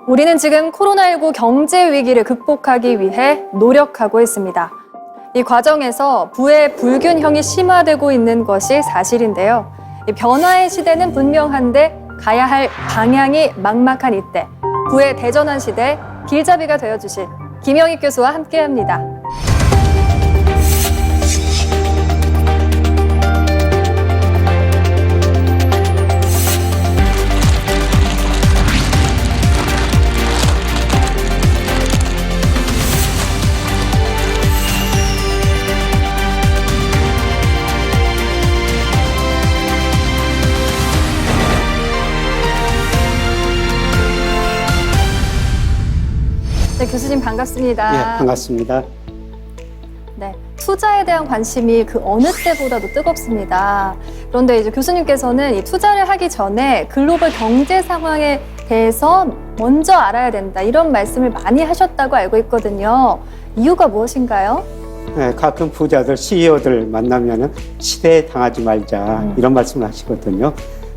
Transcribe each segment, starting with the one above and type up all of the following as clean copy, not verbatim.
우리는 지금 코로나19 경제 위기를 극복하기 위해 노력하고 있습니다. 이 과정에서 부의 불균형이 심화되고 있는 것이 사실인데요. 이 변화의 시대는 분명한데 가야 할 방향이 막막한 이때, 부의 대전환 시대 길잡이가 되어주실 김영익 교수와 함께합니다. 네, 교수님 반갑습니다. 네, 반갑습니다. 네, 투자에 대한 관심이 그 어느 때보다도 뜨겁습니다. 그런데 이제 교수님께서는 이 투자를 하기 전에 글로벌 경제 상황에 대해서 먼저 알아야 된다, 이런 말씀을 많이 하셨다고 알고 있거든요. 이유가 무엇인가요? 네, 가끔 부자들, CEO들 만나면 시대에 당하지 말자 이런 말씀을 하시거든요.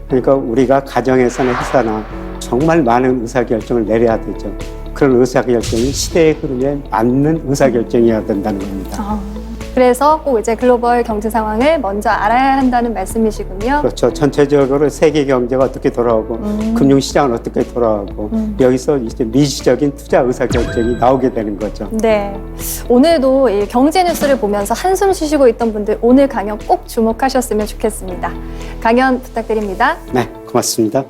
그러니까 우리가 가정에서나 회사나 정말 많은 의사결정을 내려야 되죠. 그런 의사결정이 시대의 흐름에 맞는 의사결정이어야 된다는 겁니다. 그래서 꼭 이제 글로벌 경제 상황을 먼저 알아야 한다는 말씀이시군요. 그렇죠. 전체적으로 세계 경제가 어떻게 돌아오고 금융시장은 어떻게 돌아오고 여기서 이제 미시적인 투자 의사결정이 나오게 되는 거죠. 네, 오늘도 이 경제 뉴스를 보면서 한숨 쉬시고 있던 분들 오늘 강연 꼭 주목하셨으면 좋겠습니다. 강연 부탁드립니다. 네, 고맙습니다.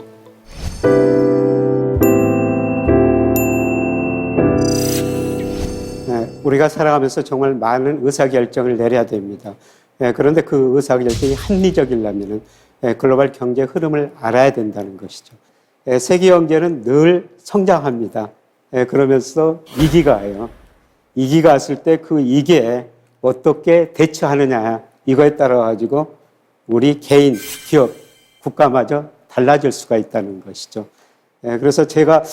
우리가 살아가면서 정말 많은 의사결정을 내려야 됩니다. 그런데 그 의사결정이 합리적이려면 글로벌 경제 흐름을 알아야 된다는 것이죠. 세계 경제는 늘 성장합니다. 그러면서 위기가 와요. 위기가 왔을 때 그 위기에 어떻게 대처하느냐, 이거에 따라 가지고 우리 개인, 기업, 국가마저 달라질 수가 있다는 것이죠. 그래서 제가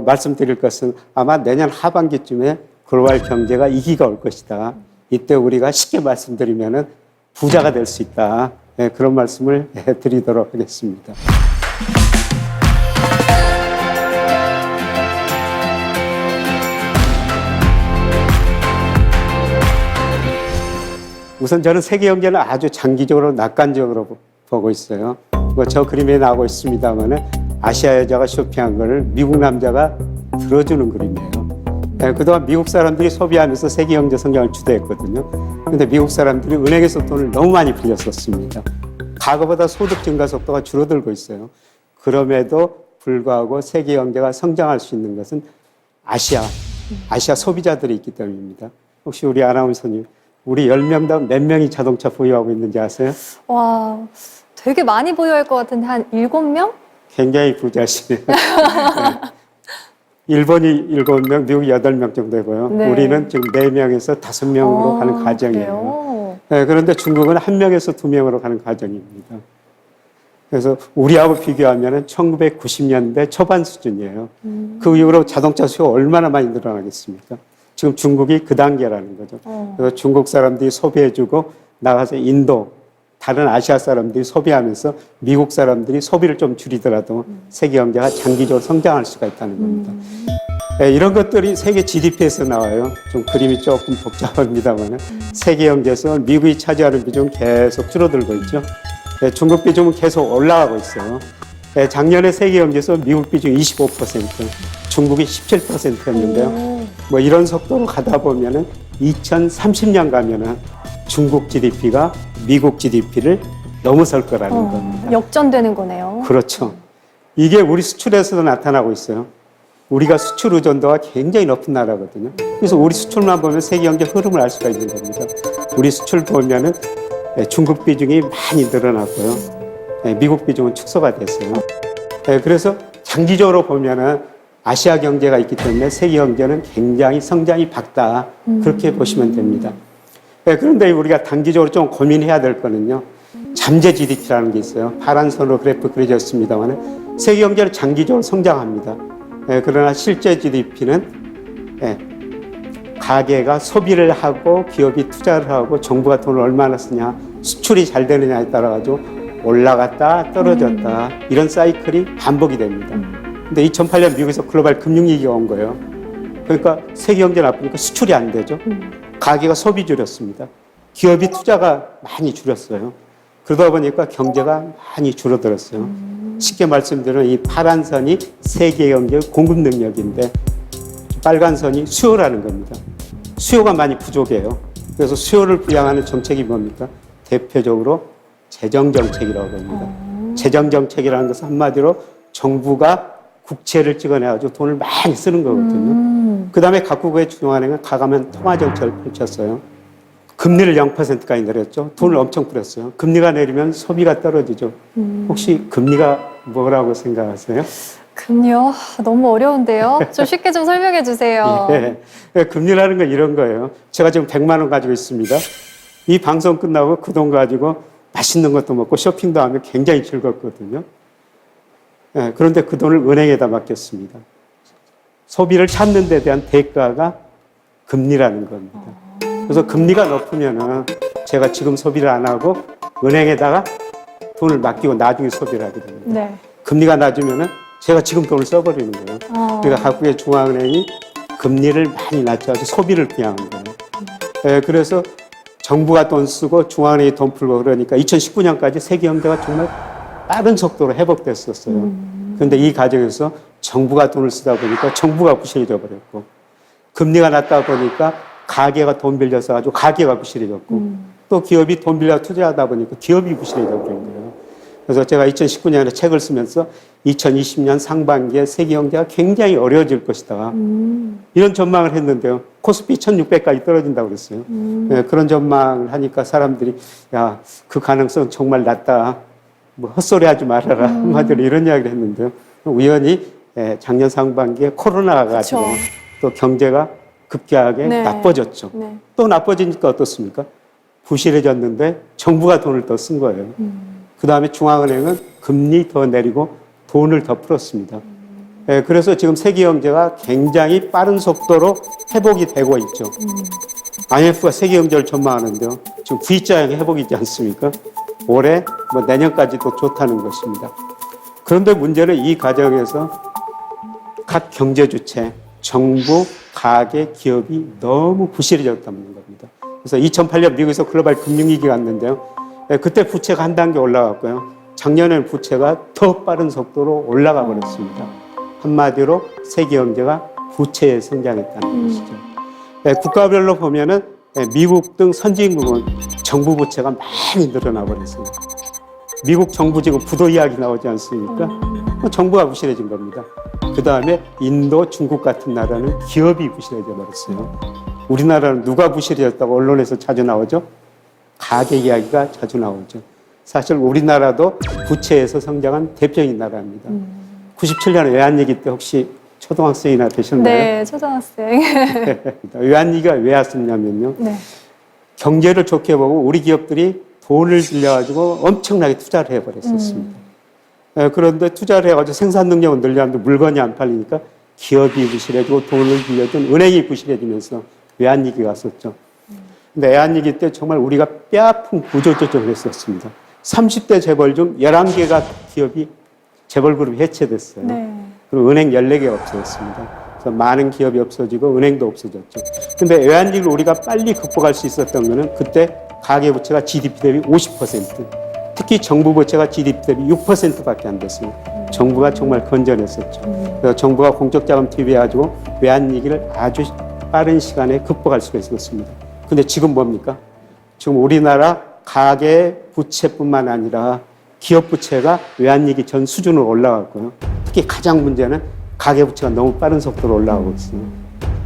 말씀드릴 것은 아마 내년 하반기쯤에 글로벌 경제가 위기가 올 것이다. 이때 우리가 쉽게 말씀드리면 부자가 될 수 있다. 그런 말씀을 드리도록 하겠습니다. 우선 저는 세계 경제는 아주 장기적으로 낙관적으로 보고 있어요. 저 그림에 나오고 있습니다만 아시아 여자가 쇼핑한 거를 미국 남자가 들어주는 그림이에요. 그동안 미국 사람들이 소비하면서 세계 경제 성장을 주도했거든요. 그런데 미국 사람들이 은행에서 돈을 너무 많이 빌렸었습니다. 과거보다 소득 증가 속도가 줄어들고 있어요. 그럼에도 불구하고 세계 경제가 성장할 수 있는 것은 아시아 소비자들이 있기 때문입니다. 혹시 우리 아나운서님, 우리 10명당 몇 명이 자동차 보유하고 있는지 아세요? 와, 되게 많이 보유할 것 같은데 한 7명? 굉장히 부자시네요. 네. 일본이 7명, 미국이 8명 정도 되고요. 네. 우리는 지금 4명에서 5명으로 가는 과정이에요. 네, 그런데 중국은 1명에서 2명으로 가는 과정입니다. 그래서 우리하고 비교하면 1990년대 초반 수준이에요. 그 이후로 자동차 수요가 얼마나 많이 늘어나겠습니까? 지금 중국이 그 단계라는 거죠. 그래서 중국 사람들이 소비해주고 나가서 인도, 다른 아시아 사람들이 소비하면서 미국 사람들이 소비를 좀 줄이더라도 세계 경제가 장기적으로 성장할 수가 있다는 겁니다. 이런 것들이 세계 GDP에서 나와요. 좀 그림이 조금 복잡합니다만 세계 경제에서 미국이 차지하는 비중은 계속 줄어들고 있죠. 중국 비중은 계속 올라가고 있어요. 작년에 세계 경제에서 미국 비중이 25%, 중국이 17%였는데요. 이런 속도로 가다 보면은 2030년 가면은 중국 GDP가 미국 GDP를 넘어설 거라는 겁니다. 역전되는 거네요. 그렇죠. 이게 우리 수출에서도 나타나고 있어요. 우리가 수출 의존도가 굉장히 높은 나라거든요. 그래서 우리 수출만 보면 세계 경제 흐름을 알 수가 있는 겁니다. 우리 수출 보면은 중국 비중이 많이 늘어났고요. 미국 비중은 축소가 됐어요. 그래서 장기적으로 보면은 아시아 경제가 있기 때문에 세계 경제는 굉장히 성장이 밝다. 그렇게 보시면 됩니다. 그런데 우리가 단기적으로 좀 고민해야 될 거는요. 잠재 GDP라는 게 있어요. 파란 선으로 그래프 그려졌습니다만 세계 경제는 장기적으로 성장합니다. 그러나 실제 GDP는 가계가 소비를 하고 기업이 투자를 하고 정부가 돈을 얼마나 쓰냐, 수출이 잘 되느냐에 따라 가지고 올라갔다 떨어졌다 이런 사이클이 반복이 됩니다. 근데 2008년 미국에서 글로벌 금융위기가 온 거예요. 그러니까 세계 경제 나쁘니까 수출이 안 되죠. 가계가 소비 줄였습니다. 기업이 투자가 많이 줄였어요. 그러다 보니까 경제가 많이 줄어들었어요. 쉽게 말씀드리면 이 파란 선이 세계 경제 공급 능력인데 빨간 선이 수요라는 겁니다. 수요가 많이 부족해요. 그래서 수요를 부양하는 정책이 뭡니까? 대표적으로 재정정책이라고 합니다. 재정정책이라는 것은 한마디로 정부가 국채를 찍어내가지고 돈을 많이 쓰는 거거든요. 그 다음에 각국의 중앙은행은 과감한 통화정책을 펼쳤어요. 금리를 0%까지 내렸죠. 돈을 엄청 풀었어요. 금리가 내리면 소비가 떨어지죠. 혹시 금리가 뭐라고 생각하세요? 금리요? 너무 어려운데요. 좀 쉽게 좀 설명해 주세요. 예. 금리라는 건 이런 거예요. 제가 지금 100만 원 가지고 있습니다. 이 방송 끝나고 그 돈 가지고 맛있는 것도 먹고 쇼핑도 하면 굉장히 즐겁거든요. 예, 그런데 그 돈을 은행에다 맡겼습니다. 소비를 찾는 데 대한 대가가 금리라는 겁니다. 그래서 금리가 높으면은 제가 지금 소비를 안 하고 은행에다가 돈을 맡기고 나중에 소비를 하게 됩니다. 네. 금리가 낮으면은 제가 지금 돈을 써버리는 거예요. 그러니까 각국의 중앙은행이 금리를 많이 낮춰서 소비를 부양한 거예요. 예, 그래서 정부가 돈 쓰고 중앙은행이 돈 풀고 그러니까 2019년까지 세계 경제가 정말 빠른 속도로 회복됐었어요. 그런데 이 과정에서 정부가 돈을 쓰다 보니까 정부가 부실해져 버렸고 금리가 낮다 보니까 가계가 돈 빌려서 가지고 가계가 부실해졌고 또 기업이 돈 빌려 투자하다 보니까 기업이 부실해져 버린 거예요. 그래서 제가 2019년에 책을 쓰면서 2020년 상반기에 세계 경제가 굉장히 어려워질 것이다. 이런 전망을 했는데요. 코스피 1600까지 떨어진다고 그랬어요. 네, 그런 전망을 하니까 사람들이 야, 그 가능성 정말 낮다. 뭐 헛소리 하지 말아라. 한마디로 이런 이야기를 했는데요. 우연히 작년 상반기에 코로나가 가지고 또 경제가 급격하게 네. 나빠졌죠. 네. 또 나빠지니까 어떻습니까? 부실해졌는데 정부가 돈을 더 쓴 거예요. 그 다음에 중앙은행은 금리 더 내리고 돈을 더 풀었습니다. 예, 그래서 지금 세계 경제가 굉장히 빠른 속도로 회복이 되고 있죠. IMF가 세계 경제를 전망하는데요. 지금 V자형의 회복이지 않습니까? 올해 뭐 내년까지도 좋다는 것입니다. 그런데 문제는 이 과정에서 각 경제 주체, 정부, 가계, 기업이 너무 부실해졌다는 겁니다. 그래서 2008년 미국에서 글로벌 금융위기가 왔는데요. 그때 부채가 한 단계 올라갔고요. 작년에는 부채가 더 빠른 속도로 올라가 버렸습니다. 한마디로 세계 경제가 부채에 성장했다는 것이죠. 국가별로 보면은 미국 등 선진국은 정부 부채가 많이 늘어나 버렸습니다. 미국 정부 지금 부도 이야기 나오지 않습니까? 정부가 부실해진 겁니다. 그 다음에 인도, 중국 같은 나라는 기업이 부실해져 버렸어요. 우리나라는 누가 부실해졌다고 언론에서 자주 나오죠? 가계 이야기가 자주 나오죠. 사실 우리나라도 부채에서 성장한 대표적인 나라입니다. 97년 외환위기 때 혹시 초등학생이나 되셨나요? 네, 초등학생. 외환위기가 왜 왔었냐면요. 네. 경제를 좋게 보고 우리 기업들이 돈을 빌려가지고 엄청나게 투자를 해버렸었습니다. 그런데 투자를 해가지고 생산 능력은 늘렸는데 물건이 안 팔리니까 기업이 부실해지고 돈을 빌려준 은행이 부실해지면서 외환위기가 왔었죠. 근데 외환위기 때 정말 우리가 뼈아픈 구조조정을 했었습니다. 30대 재벌 중 11개가 기업이 재벌그룹이 해체됐어요. 네. 그리고 은행 14개가 없어졌습니다. 그래서 많은 기업이 없어지고 은행도 없어졌죠. 근데 외환위기를 우리가 빨리 극복할 수 있었던 거는 그때 가계부채가 GDP 대비 50%, 특히 정부 부채가 GDP 대비 6%밖에 안 됐어요. 정부가 정말 건전했었죠. 그래서 정부가 공적자금 투입해가지고 외환위기를 아주 빠른 시간에 극복할 수가 있었습니다. 근데 지금 뭡니까? 지금 우리나라 가계 부채뿐만 아니라 기업 부채가 외환위기 전 수준으로 올라갔고요. 특히 가장 문제는 가계 부채가 너무 빠른 속도로 올라가고 있어요.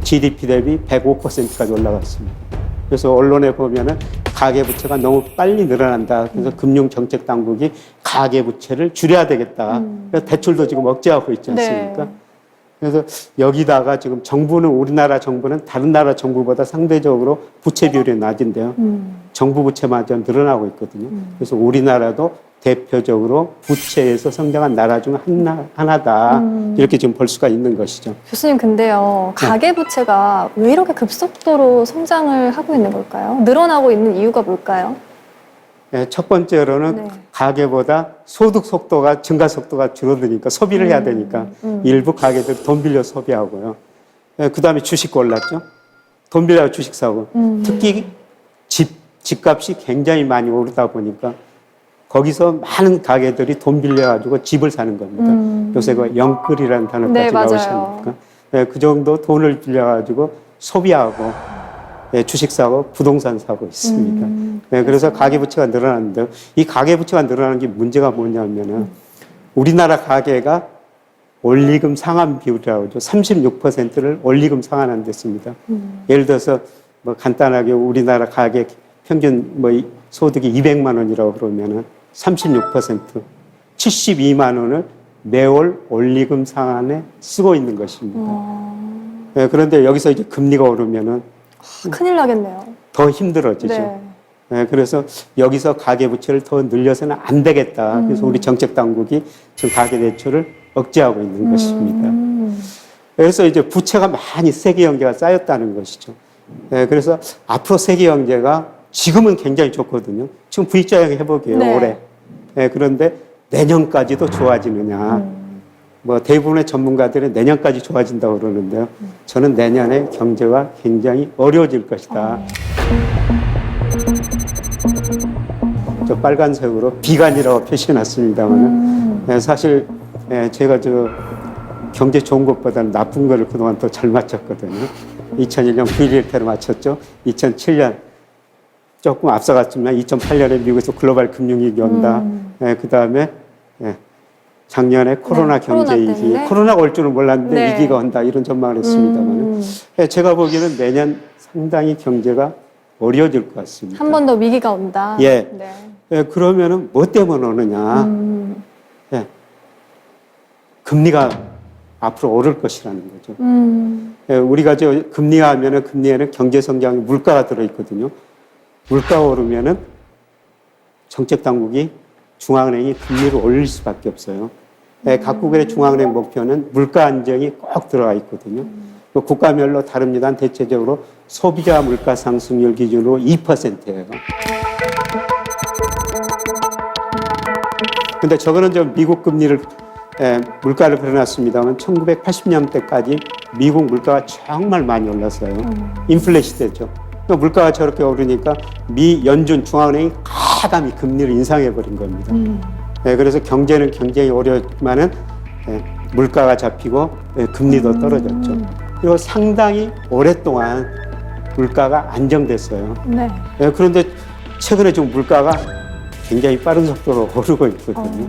GDP 대비 105%까지 올라갔습니다. 그래서 언론에 보면은 가계 부채가 너무 빨리 늘어난다. 그래서 금융정책 당국이 가계 부채를 줄여야 되겠다. 그래서 대출도 지금 억제하고 있지 않습니까? 네. 그래서 여기다가 지금 정부는 우리나라 정부는 다른 나라 정부보다 상대적으로 부채 비율이 낮은데요. 정부 부채마저 늘어나고 있거든요. 그래서 우리나라도 대표적으로 부채에서 성장한 나라 중 하나다. 이렇게 지금 볼 수가 있는 것이죠. 교수님, 근데요, 가계부채가 왜 이렇게 급속도로 성장을 하고 있는 걸까요? 늘어나고 있는 이유가 뭘까요? 첫 번째로는 네. 가계보다 소득 속도가 증가 속도가 줄어드니까 소비를 해야 되니까 일부 가계들 돈 빌려 소비하고요. 그다음에 주식 올랐죠. 돈 빌려 주식 사고 특히 집값이 굉장히 많이 오르다 보니까 거기서 많은 가게들이 돈 빌려가지고 집을 사는 겁니다. 요새 그 영끌이라는 단어까지 네, 맞아요. 나오시니까 그 정도 돈을 빌려가지고 소비하고 주식 사고 부동산 사고 있습니다. 그래서 가계부채가 늘어났는데 이 가계부채가 늘어나는 게 문제가 뭐냐면은 우리나라 가계가 원리금 상환 비율이라고 하죠. 36%를 원리금 상환한 데습니다. 예를 들어서 뭐 간단하게 우리나라 가계 평균 뭐 소득이 200만 원이라고 그러면은 36% 72만 원을 매월 원리금 상환에 쓰고 있는 것입니다. 그런데 여기서 이제 금리가 오르면은 큰일 나겠네요. 더 힘들어지죠. 네. 그래서 여기서 가계부채를 더 늘려서는 안 되겠다. 그래서 우리 정책당국이 지금 가계대출을 억제하고 있는 것입니다. 그래서 이제 부채가 많이 세계경제가 쌓였다는 것이죠. 그래서 앞으로 세계경제가 지금은 굉장히 좋거든요. 지금 V자형 회복이에요, 네. 올해. 그런데 내년까지도 좋아지느냐. 뭐 대부분의 전문가들은 내년까지 좋아진다고 그러는데요. 저는 내년에 경제가 굉장히 어려워질 것이다. 저 빨간색으로 비관이라고 표시해놨습니다만 사실 제가 저 경제 좋은 것보다는 나쁜 거를 그동안 더 잘 맞췄거든요. 2001년 9.11 테러 맞췄죠. 2007년 조금 앞서갔지만 2008년에 미국에서 글로벌 금융위기 온다. 그 다음에 작년에 코로나 경제위기, 코로나가 올 줄은 몰랐는데 위기가 온다 이런 전망을 했습니다만 제가 보기에는 내년 상당히 경제가 어려워질 것 같습니다. 한 번 더 위기가 온다. 네. 그러면은 뭐 때문에 오느냐? 금리가 앞으로 오를 것이라는 거죠. 우리가 저 금리가 하면은 금리에는 경제 성장에 물가가 들어 있거든요. 물가가 오르면은 정책 당국이 중앙은행이 금리를 올릴 수밖에 없어요. 각국의 중앙은행 목표는 물가 안정이 꼭 들어가 있거든요. 국가별로 다릅니다. 대체적으로 소비자 물가 상승률 기준으로 2%예요. 근데 저거는 좀 미국 금리를 물가를 그려놨습니다만 1980년대까지 미국 물가가 정말 많이 올랐어요. 인플레 시대죠. 물가가 저렇게 오르니까 미 연준 중앙은행이 가감히 금리를 인상해버린 겁니다. 그래서 경제는 굉장히 어렵지만은 물가가 잡히고 금리도 떨어졌죠. 그리고 상당히 오랫동안 물가가 안정됐어요. 그런데 최근에 지금 물가가 굉장히 빠른 속도로 오르고 있거든요.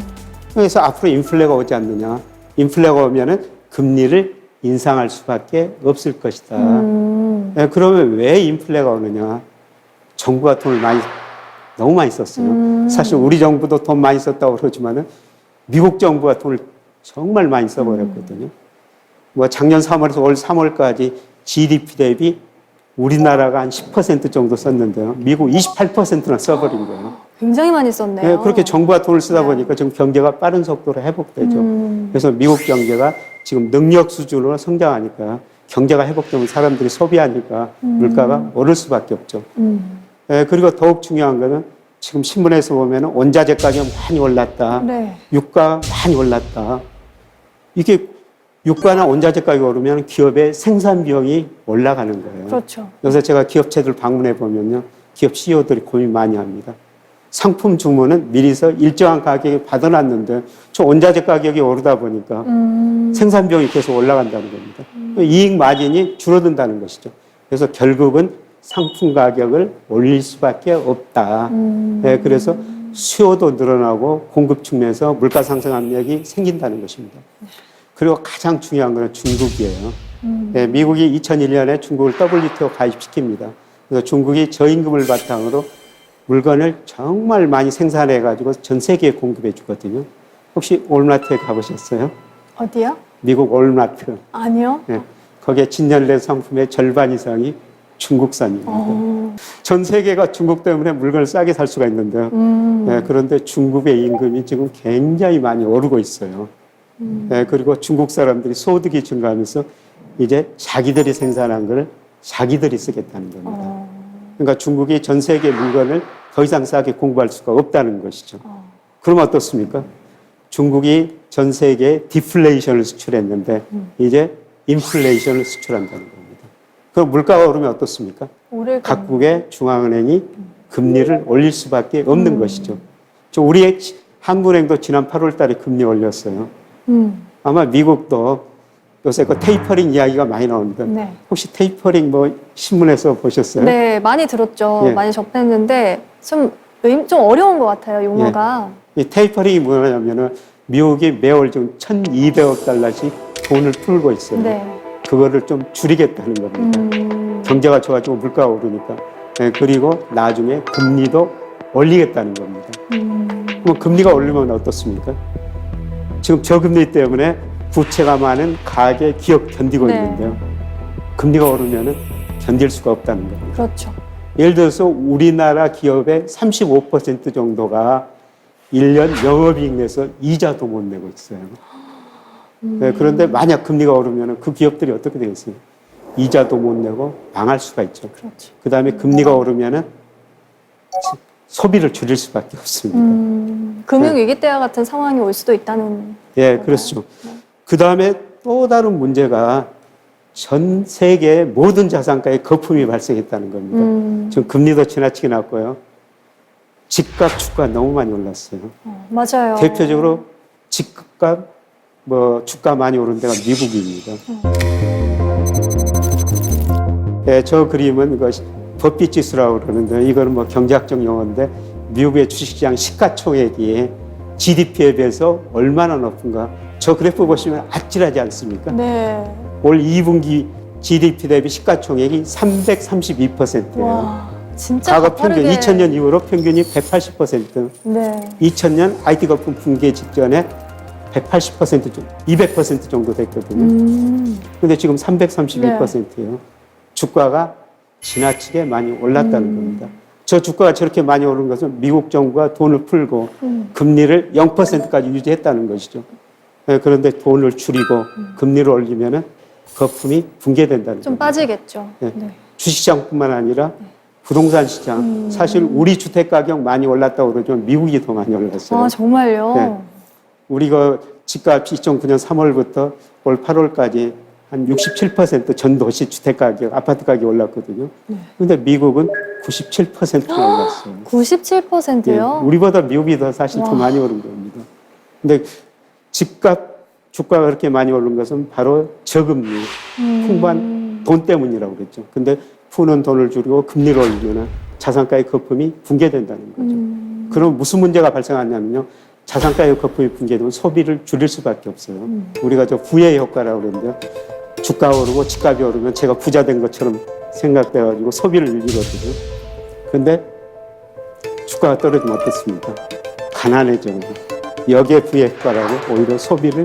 그래서 앞으로 인플레가 오지 않느냐. 인플레가 오면은 금리를 인상할 수밖에 없을 것이다. 그러면 왜 인플레가 오느냐. 정부가 돈을 너무 많이 썼어요. 사실 우리 정부도 돈 많이 썼다고 그러지만은 미국 정부가 돈을 정말 많이 써버렸거든요. 뭐 작년 3월에서 올 3월까지 GDP 대비 우리나라가 한 10% 정도 썼는데요. 미국 28%나 써버린 거예요. 굉장히 많이 썼네요. 그렇게 정부가 돈을 쓰다 보니까 지금 경제가 빠른 속도로 회복되죠. 그래서 미국 경제가 지금 능력 수준으로 성장하니까 경제가 회복되면 사람들이 소비하니까 물가가 오를 수밖에 없죠. 그리고 더욱 중요한 거는 지금 신문에서 보면 원자재 가격이 많이 올랐다. 유가 많이 올랐다. 이게 유가나 원자재 가격이 오르면 기업의 생산 비용이 올라가는 거예요. 그렇죠. 요새 제가 기업체들 방문해 보면요. 기업 CEO들이 고민 많이 합니다. 상품 주문은 미리서 일정한 가격에 받아놨는데 저 원자재 가격이 오르다 보니까 생산 비용이 계속 올라간다는 겁니다. 이익 마진이 줄어든다는 것이죠. 그래서 결국은 상품 가격을 올릴 수밖에 없다. 그래서 수요도 늘어나고 공급 측면에서 물가 상승 압력이 생긴다는 것입니다. 그리고 가장 중요한 것은 중국이에요. 미국이 2001년에 중국을 WTO 가입시킵니다. 그래서 중국이 저임금을 바탕으로 물건을 정말 많이 생산해가지고 전 세계에 공급해 주거든요. 혹시 월마트에 가보셨어요? 어디요? 미국 월마트. 아니요. 거기에 진열된 상품의 절반 이상이 중국산입니다. 전 세계가 중국 때문에 물건을 싸게 살 수가 있는데요. 그런데 중국의 임금이 지금 굉장히 많이 오르고 있어요. 그리고 중국 사람들이 소득이 증가하면서 이제 자기들이 생산한 걸 자기들이 쓰겠다는 겁니다. 그러니까 중국이 전 세계 물건을 더 이상 싸게 공부할 수가 없다는 것이죠. 그럼 어떻습니까? 중국이 전 세계에 디플레이션을 수출했는데 이제 인플레이션을 수출한다는 겁니다. 그럼 물가가 오르면 어떻습니까? 각국의 중앙은행이 금리를 올릴 수밖에 없는 것이죠. 우리의 한국은행도 지난 8월 달에 금리 올렸어요. 아마 미국도 요새 그 테이퍼링 이야기가 많이 나오는데 네. 혹시 테이퍼링 뭐 신문에서 보셨어요? 네, 많이 들었죠. 예. 많이 접했는데 좀 어려운 것 같아요, 용어가. 이 테이퍼링이 뭐냐면은 미국이 매월 지금 1,200억 달러씩 돈을 풀고 있어요. 네. 그거를 좀 줄이겠다는 겁니다. 경제가 좋아지고 물가가 오르니까. 네, 그리고 나중에 금리도 올리겠다는 겁니다. 그럼 금리가 오르면 어떻습니까? 지금 저금리 때문에 부채가 많은 가계, 기업 견디고 네. 있는데요. 금리가 오르면 견딜 수가 없다는 겁니다. 그렇죠. 예를 들어서 우리나라 기업의 35% 정도가 1년 영업이익 내서 이자도 못 내고 있어요. 네, 그런데 만약 금리가 오르면 그 기업들이 어떻게 되겠어요? 이자도 못 내고 망할 수가 있죠. 그렇죠. 그 다음에 금리가 오르면 소비를 줄일 수밖에 없습니다. 금융위기 때와 같은 상황이 올 수도 있다는. 예, 그렇죠. 그 다음에 또 다른 문제가 전 세계 모든 자산가에 거품이 발생했다는 겁니다. 지금 금리도 지나치게 났고요. 집값, 주가 너무 많이 올랐어요. 맞아요. 대표적으로 집값, 주가 많이 오른 데가 미국입니다. 네, 저 그림은 이것이 버핏 지수라고 그러는데 이거는 경제학적 용어인데 미국의 주식시장 시가총액이 GDP에 비해서 얼마나 높은가. 저 그래프 보시면 아찔하지 않습니까? 네. 올 2분기 GDP 대비 시가총액이 332%예요. 와, 진짜 과거 평균 가파르게. 2000년 이후로 평균이 180%. 네. 2000년 IT 거품 붕괴 직전에 180% 정도, 200% 정도 됐거든요. 근데 지금 332%예요. 주가가 지나치게 많이 올랐다는 겁니다. 저 주가가 저렇게 많이 오른 것은 미국 정부가 돈을 풀고 금리를 0%까지 유지했다는 것이죠. 네, 그런데 돈을 줄이고 금리를 올리면은 거품이 붕괴된다는 좀 겁니다. 빠지겠죠. 네. 네. 주식시장뿐만 아니라 부동산 시장, 사실 우리 주택 가격 많이 올랐다고 그러지만 미국이 더 많이 올랐어요. 아, 정말요? 네. 우리가 집값이 2009년 3월부터 올 8월까지 한 67% 전 도시 주택 가격, 아파트 가격이 올랐거든요. 그런데 미국은 97%가 올랐어요. 97%요? 우리보다 미국이 더 사실 더 많이 오른 겁니다. 근데 집값, 주가가 그렇게 많이 오른 것은 바로 저금리, 풍부한 돈 때문이라고 그랬죠. 근데 푸는 돈을 줄이고 금리를 올리면 자산가의 거품이 붕괴된다는 거죠. 그럼 무슨 문제가 발생하냐면요. 자산가의 거품이 붕괴되면 소비를 줄일 수밖에 없어요. 우리가 저 부의 효과라고 그러는데요. 주가가 오르고 집값이 오르면 제가 부자 된 것처럼 생각돼가지고 소비를 늘리거든요. 근데 주가가 떨어지면 어떻습니까? 가난해져요. 여기에 부의 효과라고 오히려 소비를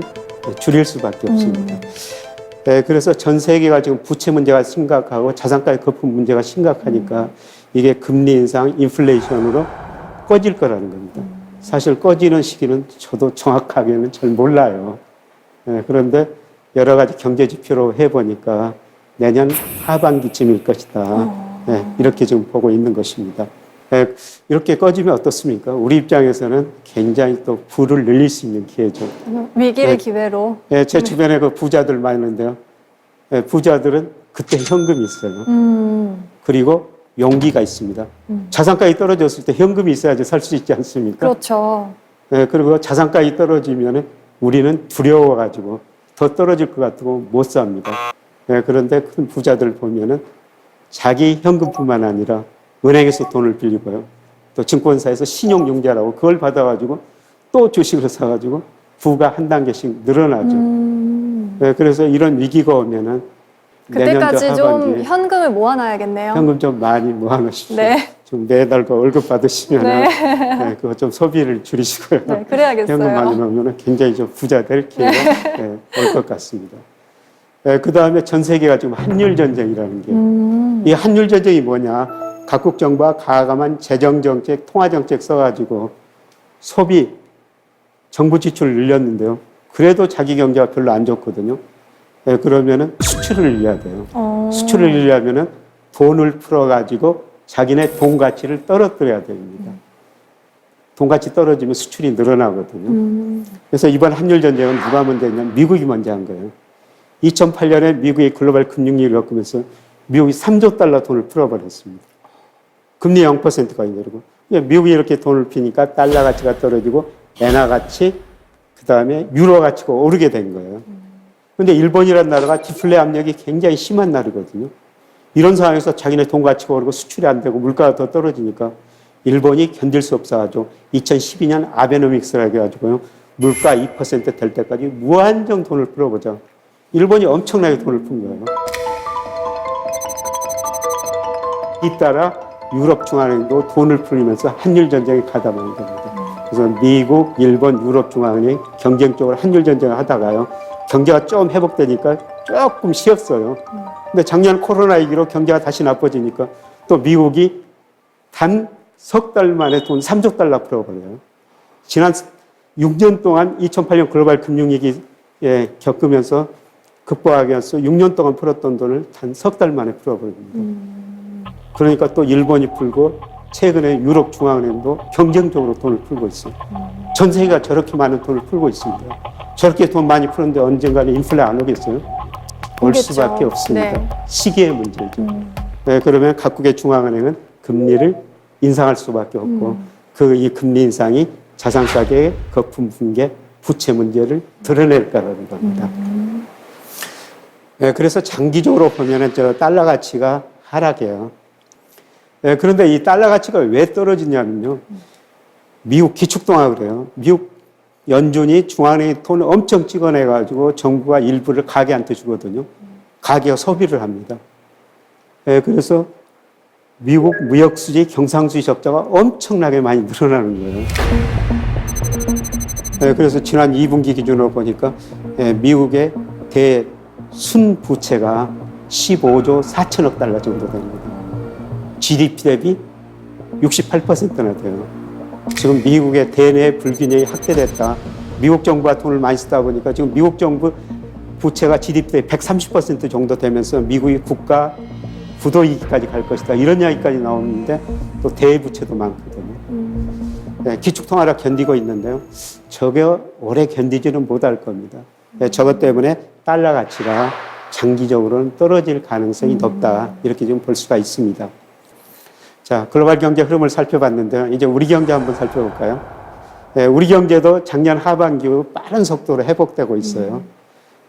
줄일 수밖에 없습니다. 네, 그래서 전 세계가 지금 부채 문제가 심각하고 자산가의 거품 문제가 심각하니까 이게 금리 인상, 인플레이션으로 꺼질 거라는 겁니다. 사실 꺼지는 시기는 저도 정확하게는 잘 몰라요. 네, 그런데 여러 가지 경제 지표로 해보니까 내년 하반기쯤일 것이다. 네, 이렇게 지금 보고 있는 것입니다. 네, 이렇게 꺼지면 어떻습니까? 우리 입장에서는 굉장히 또 부를 늘릴 수 있는 기회죠. 위기를 네. 기회로. 네, 제 주변에 그 부자들 많은데요. 네, 부자들은 그때 현금이 있어요. 그리고 용기가 있습니다. 자산가이 떨어졌을 때 현금이 있어야지 살 수 있지 않습니까? 그렇죠. 네, 그리고 자산가이 떨어지면 우리는 두려워가지고 더 떨어질 것 같고 못 삽니다. 네, 그런데 큰 부자들 보면은 자기 현금뿐만 아니라 은행에서 돈을 빌리고요. 또 증권사에서 신용융자라고 그걸 받아가지고 또 주식을 사가지고 부가 한 단계씩 늘어나죠. 네, 그래서 이런 위기가 오면은 그때까지 내년 좀 하반기에 현금을 모아놔야겠네요. 현금 좀 많이 모아놓으십시오. 네. 좀 매달 그 월급 받으시면 네. 네, 그거 좀 소비를 줄이시고요. 네, 그래야겠어요. 현금 많이 넣으면 굉장히 좀 부자 될 기회가 네, 올 것 같습니다. 네, 그 다음에 전 세계가 지금 한율 전쟁이라는 게 이 한율 전쟁이 뭐냐? 각국 정부가 과감한 재정 정책, 통화 정책 써가지고 소비, 정부 지출을 늘렸는데요. 그래도 자기 경제가 별로 안 좋거든요. 네, 그러면은 수출을 늘려야 돼요. 수출을 늘려면은 돈을 풀어가지고 자기네 돈 가치를 떨어뜨려야 됩니다. 돈 가치 떨어지면 수출이 늘어나거든요. 그래서 이번 한일 전쟁은 누가 먼저 했냐면 미국이 먼저 한 거예요. 2008년에 미국이 글로벌 금융위기를 겪으면서 미국이 3조 달러 돈을 풀어버렸습니다. 금리 0%가 이내리고 미국이 이렇게 돈을 피니까 달러 가치가 떨어지고 엔화 가치, 그 다음에 유로 가치가 오르게 된 거예요. 그런데 일본이라는 나라가 디플레 압력이 굉장히 심한 나라거든요. 이런 상황에서 자기네 돈 가치가 오르고 수출이 안 되고 물가가 더 떨어지니까 일본이 견딜 수 없어가지고 2012년 아베노믹스라고 해가지고요. 물가 2%될 때까지 무한정 돈을 풀어보자. 일본이 엄청나게 돈을 푼 거예요. 잇따라 유럽 중앙은행도 돈을 풀면서 한일 전쟁에 가담하는 겁니다. 그래서 미국, 일본, 유럽 중앙은행 경쟁적으로 한일 전쟁을 하다가요. 경제가 좀 회복되니까 조금 쉬었어요. 근데 작년 코로나19로 경제가 다시 나빠지니까 또 미국이 단 석 달 만에 돈 3조 달러 풀어버려요. 지난 6년 동안 2008년 글로벌 금융위기에 겪으면서 극복하기 위해서 6년 동안 풀었던 돈을 단 석 달 만에 풀어버립니다. 그러니까 또 일본이 풀고 최근에 유럽 중앙은행도 경쟁적으로 돈을 풀고 있어요. 전 세계가 저렇게 많은 돈을 풀고 있습니다. 저렇게 돈 많이 푸는데 언젠가는 인플레 안 오겠어요? 올 수밖에 없습니다. 네. 시기의 문제죠. 네, 그러면 각국의 중앙은행은 금리를 인상할 수밖에 없고 이 금리 인상이 자산 가격의 거품 붕괴, 부채 문제를 드러낼 거라는 겁니다. 네, 그래서 장기적으로 보면은 저 달러 가치가 하락해요. 네, 그런데 이 달러 가치가 왜 떨어지냐면요. 미국 기축통화 그래요. 미국 연준이 중앙은행에 돈을 엄청 찍어내가지고 정부가 일부를 가계한테 주거든요. 가계가 소비를 합니다. 네, 그래서 미국 무역수지, 경상수지 적자가 엄청나게 많이 늘어나는 거예요. 네, 그래서 지난 2분기 기준으로 보니까 미국의 대순부채가 15조 4천억 달러 정도 됩니다. GDP 대비 68%나 돼요. 지금 미국의 대내 불균형이 확대됐다. 미국 정부가 돈을 많이 쓰다 보니까 지금 미국 정부 부채가 GDP 대비 130% 정도 되면서 미국이 국가 부도위기까지 갈 것이다. 이런 이야기까지 나오는데 또 대부채도 많거든요. 네, 기축통화라 견디고 있는데요. 저게 오래 견디지는 못할 겁니다. 네, 저것 때문에 달러 가치가 장기적으로는 떨어질 가능성이 높다. 이렇게 좀 볼 수가 있습니다. 자, 글로벌 경제 흐름을 살펴봤는데요. 이제 우리 경제 한번 살펴볼까요? 네, 우리 경제도 작년 하반기 후 빠른 속도로 회복되고 있어요.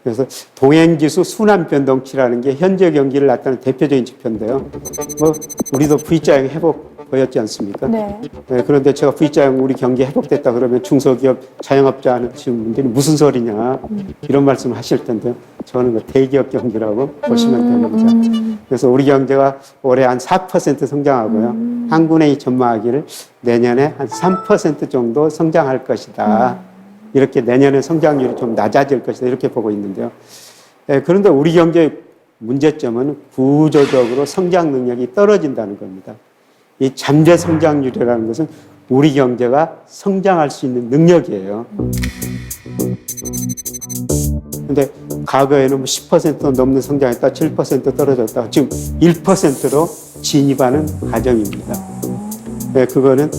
그래서 동행지수 순환 변동치라는 게 현재 경기를 나타내는 대표적인 지표인데요. 뭐 우리도 V자형 회복 보였지 않습니까? 네. 네, 그런데 제가 V자형 우리 경기 회복됐다 그러면 중소기업 자영업자 하는 분들이 무슨 소리냐 이런 말씀을 하실 텐데요. 저는 그 대기업 경기라고 보시면 됩니다. 그래서 우리 경제가 올해 한 4% 성장하고요. 한국은행이 전망하기를 내년에 한 3% 정도 성장할 것이다. 이렇게 내년에 성장률이 좀 낮아질 것이다. 이렇게 보고 있는데요. 그런데 우리 경제의 문제점은 구조적으로 성장 능력이 떨어진다는 겁니다. 이 잠재 성장률이라는 것은 우리 경제가 성장할 수 있는 능력이에요. 근데 과거에는 뭐 10% 넘는 성장했다, 7% 떨어졌다. 지금 1%로 진입하는 과정입니다. 그거는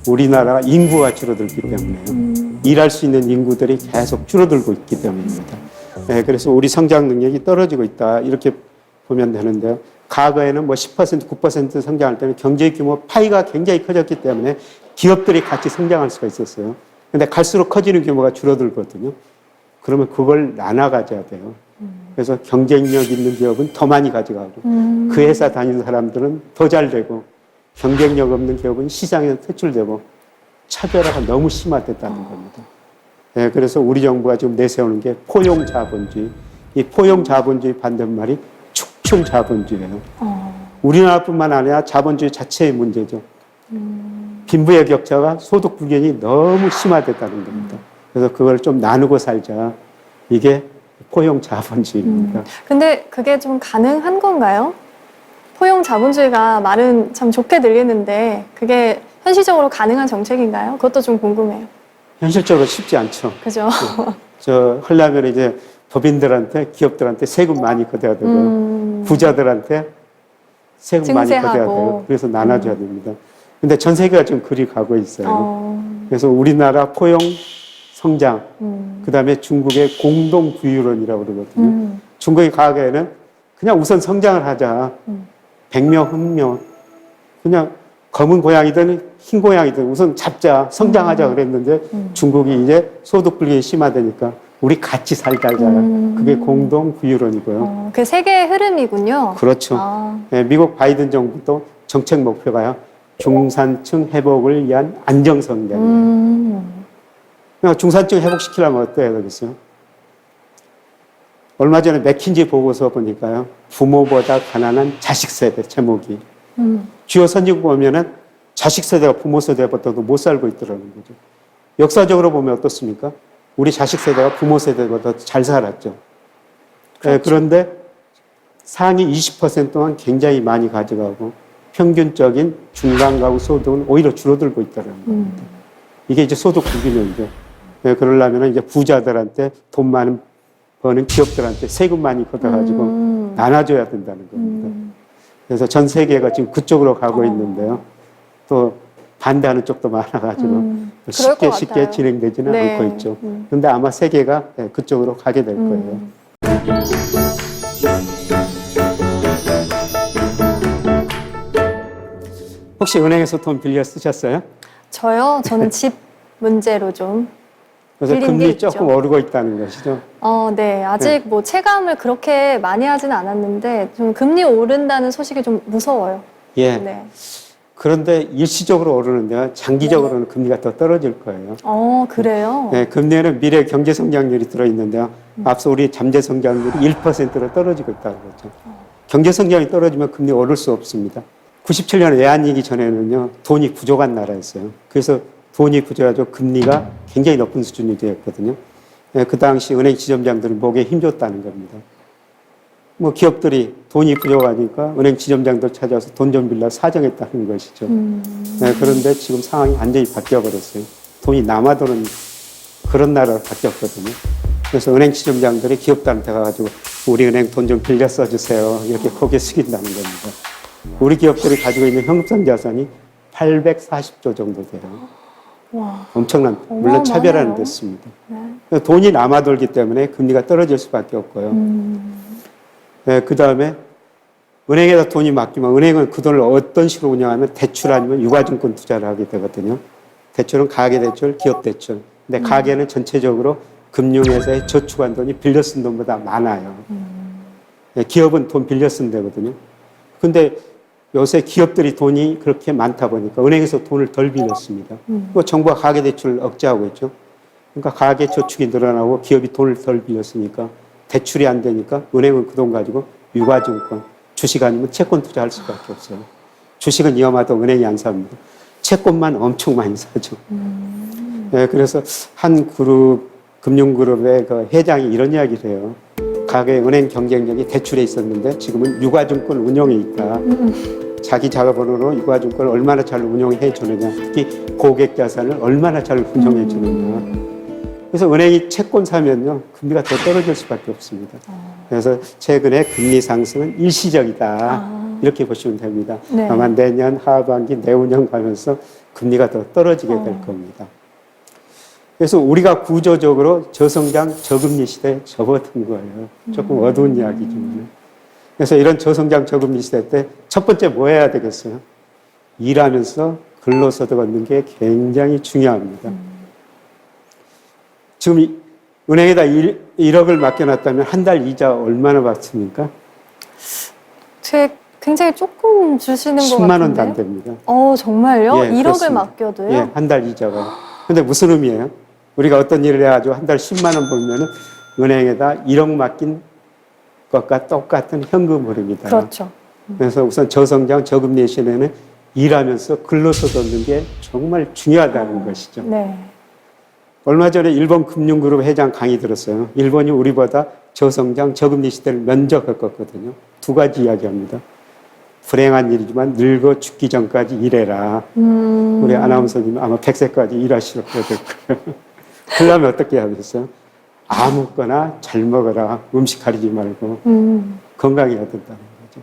우리나라가 인구가 줄어들기 때문에요. 일할 수 있는 인구들이 계속 줄어들고 있기 때문입니다. 그래서 우리 성장 능력이 떨어지고 있다. 이렇게 보면 되는데요. 과거에는 뭐 10%, 9% 성장할 때는 경제 규모 파이가 굉장히 커졌기 때문에 기업들이 같이 성장할 수가 있었어요. 근데 갈수록 커지는 규모가 줄어들거든요. 그러면 그걸 나눠 가져야 돼요. 그래서 경쟁력 있는 기업은 더 많이 가져가고 그 회사 다니는 사람들은 더 잘 되고 경쟁력 없는 기업은 시장에 퇴출되고 차별화가 너무 심화됐다는 겁니다. 네, 그래서 우리 정부가 지금 내세우는 게 포용자본주의. 이 포용자본주의 반대말이 축출자본주의예요. 우리나라뿐만 아니라 자본주의 자체의 문제죠. 빈부의 격차가 소득 불균이 너무 심화됐다는 겁니다. 그래서 그걸 좀 나누고 살자. 이게 포용자본주의입니다. 근데 그게 좀 가능한 건가요? 포용자본주의가 말은 참 좋게 들리는데 그게 현실적으로 가능한 정책인가요? 그것도 좀 궁금해요. 현실적으로 쉽지 않죠. 그죠? 하려면 이제 법인들한테, 기업들한테 세금 많이 걷어야 되고, 부자들한테 세금 많이 증세하고. 걷어야 돼요. 그래서 나눠줘야 됩니다. 근데 전 세계가 지금 그리 가고 있어요. 그래서 우리나라 포용 성장, 그다음에 중국의 공동 부유론이라고 그러거든요. 중국의 과거에는 그냥 우선 성장을 하자. 백명, 흑명, 그냥 검은 고양이든 흰 고양이든 우선 잡자, 성장하자 그랬는데 중국이 이제 소득 불균이 심화되니까 우리 같이 살자. 그게 공동 부유론이고요. 그 세계의 흐름이군요. 그렇죠. 네, 미국 바이든 정부도 정책 목표가요. 중산층 회복을 위한 안정 성장이에요. 그냥 중산층 회복시키려면 어때야 되겠어요? 얼마 전에 맥킨지 보고서 보니까요. 부모보다 가난한 자식 세대 제목이. 주요 선진국 보면은 자식 세대가 부모 세대보다도 못 살고 있더라는 거죠. 역사적으로 보면 어떻습니까? 우리 자식 세대가 부모 세대보다 잘 살았죠. 그렇죠. 네, 그런데 상위 20%만 굉장히 많이 가져가고 평균적인 중간 가구 소득은 오히려 줄어들고 있다는 겁니다. 이게 이제 소득 불균형이죠. 네, 그러려면 이제 부자들한테 돈 많은 버는 기업들한테 세금 많이 걷어가지고 나눠줘야 된다는 겁니다. 그래서 전 세계가 지금 그쪽으로 가고 있는데요. 또 반대하는 쪽도 많아가지고 쉽게 진행되지는 네. 않고 있죠. 그런데 아마 세계가 그쪽으로 가게 될 거예요. 혹시 은행에서 돈 빌려 쓰셨어요? 저요? 저는 집 문제로 좀. 그래서 빌린 게 금리 있죠. 조금 오르고 있다는 것이죠. 네. 아직 뭐 체감을 그렇게 많이 하진 않았는데 좀 금리 오른다는 소식이 좀 무서워요. 예. 네. 그런데 일시적으로 오르는데요. 장기적으로는 금리가 더 떨어질 거예요. 그래요? 네, 금리에는 미래 경제 성장률이 들어있는데요. 앞서 우리 잠재 성장률이 1%로 떨어지고 있다는 거죠. 경제 성장이 떨어지면 금리 오를 수 없습니다. 97년 외환위기 전에는요, 돈이 부족한 나라였어요. 그래서 돈이 부족해가지고 금리가 굉장히 높은 수준이 되었거든요. 네, 그 당시 은행 지점장들은 목에 힘줬다는 겁니다. 뭐 기업들이 돈이 부족하니까 은행 지점장들 찾아서 돈 좀 빌려 사정했다는 것이죠. 네, 그런데 지금 상황이 완전히 바뀌어버렸어요. 돈이 남아도는 그런 나라로 바뀌었거든요. 그래서 은행 지점장들이 기업들한테 가가지고 우리 은행 돈 좀 빌려 써주세요. 이렇게 고개 숙인다는 겁니다. 우리 기업들이 가지고 있는 현금성 자산이 840조 정도 돼요. 와. 엄청난, 물론 차별화는 됐습니다. 네. 돈이 남아돌기 때문에 금리가 떨어질 수밖에 없고요. 네, 그 다음에 은행에다 돈이 맡기면 은행은 그 돈을 어떤 식으로 운영하면 대출 아니면 유가증권 투자를 하게 되거든요. 대출은 가계대출, 기업대출. 근데 가계는 전체적으로 금융회사에 저축한 돈이 빌려 쓴 돈보다 많아요. 네, 기업은 돈 빌려 쓴 데거든요. 근데 요새 기업들이 돈이 그렇게 많다 보니까 은행에서 돈을 덜 빌렸습니다. 그 정부가 가계대출을 억제하고 있죠. 그러니까 가계저축이 늘어나고 기업이 돈을 덜 빌렸으니까 대출이 안 되니까 은행은 그 돈 가지고 유가증권, 주식 아니면 채권 투자할 수밖에 없어요. 주식은 위험하다고 은행이 안 삽니다. 채권만 엄청 많이 사죠. 네, 그래서 한 그룹, 금융그룹의 그 회장이 이런 이야기를 해요. 가계 은행 경쟁력이 대출에 있었는데 지금은 유가증권 운용에 있다. 자기 자본으로 유가증권을 얼마나 잘 운용해 주느냐. 특히 고객 자산을 얼마나 잘 운용해 주느냐. 그래서 은행이 채권 사면요, 금리가 더 떨어질 수밖에 없습니다. 그래서 최근에 금리 상승은 일시적이다. 이렇게 보시면 됩니다. 네. 아마 내년 하반기 내후년 가면서 금리가 더 떨어지게 될 겁니다. 그래서 우리가 구조적으로 저성장, 저금리 시대에 접어든 거예요. 조금 어두운 이야기지만. 그래서 이런 저성장, 저금리 시대 때 첫 번째 뭐 해야 되겠어요? 일하면서 근로소득 얻는 게 굉장히 중요합니다. 지금 은행에다 1억을 맡겨놨다면 한 달 이자 얼마나 받습니까? 굉장히 조금 주시는 것 같은데. 10만 원도 안 됩니다. 정말요? 예, 1억을 그렇습니다. 맡겨도요? 예, 한 달 이자가. 근데 무슨 의미예요? 우리가 어떤 일을 해가지고 한 달 10만 원 벌면은 은행에다 1억 맡긴 것과 똑같은 현금 흐름이다. 그렇죠. 그래서 우선 저성장, 저금리 시대에는 일하면서 근로소득 얻는 게 정말 중요하다는 것이죠. 네. 얼마 전에 일본 금융그룹 회장 강의 들었어요. 일본이 우리보다 저성장, 저금리 시대를 먼저 겪었거든요. 두 가지 이야기합니다. 불행한 일이지만 늙어 죽기 전까지 일해라. 우리 아나운서님 아마 100세까지 일하시라고 해야 될 거예요. 그러려면 어떻게 해야 되겠어요? 아무거나 잘 먹어라. 음식 가리지 말고 건강해야 된다는 거죠.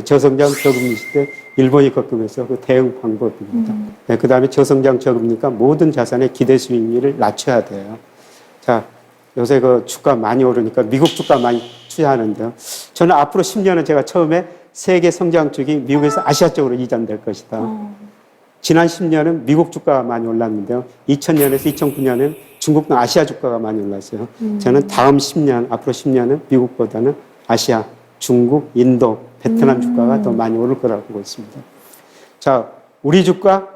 저성장 저금리 시대 일본이 겪으면서 그 대응 방법입니다. 그 다음에 저성장 저금리니까 모든 자산의 기대 수익률을 낮춰야 돼요. 자, 요새 그 주가 많이 오르니까 미국 주가 많이 투자하는데요. 저는 앞으로 10년은 제가 처음에 세계 성장 쪽이 미국에서 아시아 쪽으로 이전될 것이다. 지난 10년은 미국 주가가 많이 올랐는데요. 2000년에서 2009년은 중국 등 아시아 주가가 많이 올랐어요. 저는 다음 10년, 앞으로 10년은 미국보다는 아시아, 중국, 인도, 베트남 주가가 더 많이 오를 거라고 보고 있습니다. 자, 우리 주가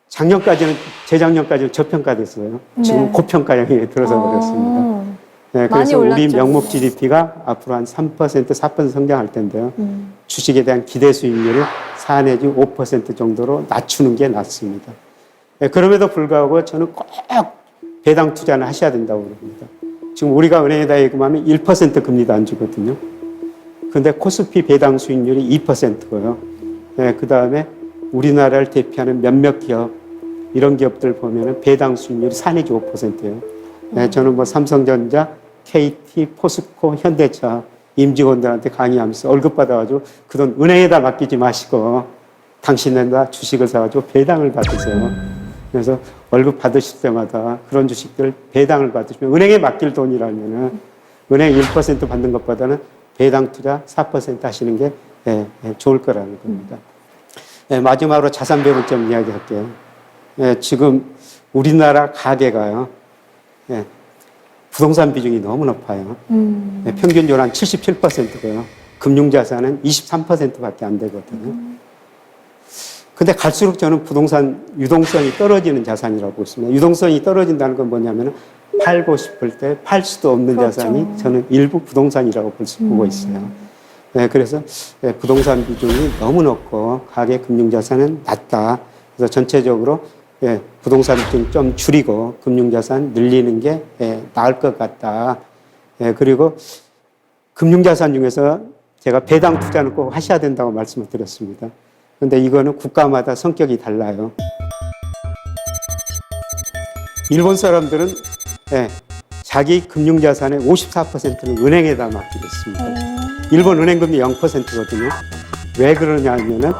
작년까지는, 재작년까지는 저평가됐어요. 지금 고평가형에 들어서 버렸습니다. 네, 그래서 우리 명목 GDP가 앞으로 한 3%, 4% 성장할 텐데요. 주식에 대한 기대 수익률을 4 내지 5% 정도로 낮추는 게 낫습니다. 네, 그럼에도 불구하고 저는 꼭 배당 투자는 하셔야 된다고 그럽니다. 지금 우리가 은행에다 예금하면 1% 금리도 안 주거든요. 근데 코스피 배당 수익률이 2%고요. 네, 그 다음에 우리나라를 대표하는 몇몇 기업, 이런 기업들 보면은 배당 수익률이 4 내지 5%예요. 네, 저는 뭐 삼성전자, KT, 포스코, 현대차 임직원들한테 강의하면서 월급 받아가지고 그 돈 은행에다 맡기지 마시고 당신네가 주식을 사가지고 배당을 받으세요. 그래서 월급 받으실 때마다 그런 주식들 배당을 받으시면 은행에 맡길 돈이라면은 은행 1% 받는 것보다는 배당 투자 4% 하시는 게 좋을 거라는 겁니다. 마지막으로 자산 배분점 이야기할게요. 지금 우리나라 가계가요. 부동산 비중이 너무 높아요. 평균적으로 한 77%고요. 금융자산은 23%밖에 안 되거든요. 근데 갈수록 저는 부동산 유동성이 떨어지는 자산이라고 보고 있습니다. 유동성이 떨어진다는 건 뭐냐면 팔고 싶을 때 팔 수도 없는 그렇죠. 자산이 저는 일부 부동산이라고 보고 있어요. 그래서 부동산 비중이 너무 높고 가계 금융자산은 낮다. 그래서 전체적으로 부동산 비중 좀 줄이고 금융자산 늘리는 게 나을 것 같다. 그리고 금융자산 중에서 제가 배당 투자는 꼭 하셔야 된다고 말씀을 드렸습니다. 그런데 이거는 국가마다 성격이 달라요. 일본 사람들은 자기 금융자산의 54%는 은행에다 맡기고 있습니다. 일본 은행금리 0%거든요. 왜 그러냐 하면은